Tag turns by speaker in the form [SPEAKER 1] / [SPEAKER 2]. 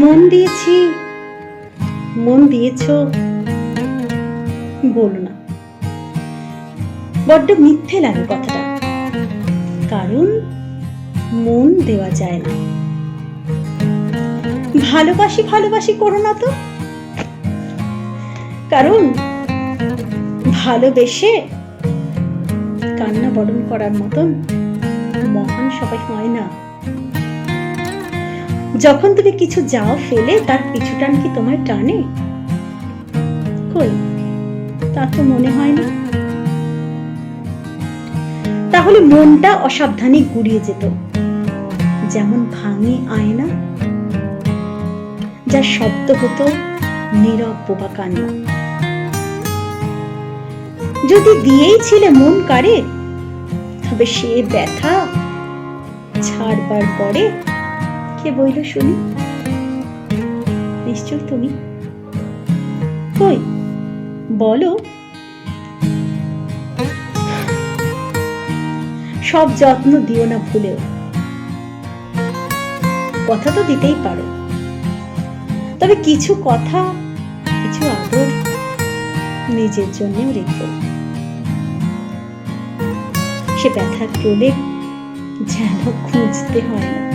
[SPEAKER 1] মন দিয়েছি, মন দিয়েছ, বলো না। বড্ড মিথ্যে লাগে কথাটা, কারণ মন দেওয়া যায় না। ভালোবাসি ভালোবাসি করো না তো, কারণ ভালোবেসে কান্না বরণ করার মতন মহান সবাই হয় না। যখন তুমি কিছু যাও ফেলে তার পিছুটান কি তোমায় টানে? কই, তা তো মনে হয় না। তাহলে মনটা অসাবধানে গুড়িয়ে যেত, যেমন ভাঙে আয়না, যার শব্দ হতো নীরব বোবা কান্না। যদি দিয়েই ছিলে মন কারে, তবে সে ব্যথা ছাড়বার পরে কে বইল শুনি? নিশ্চয় তুমি। কই, বলো। সব যত্ন দিও না ভুলেও, কথা তো দিতেই পারো, তবে কিছু কথা, কিছু আদর নিজের জন্যও রেখো। সে ব্যথার প্রলেপ যেন খুঁজতে হয় না।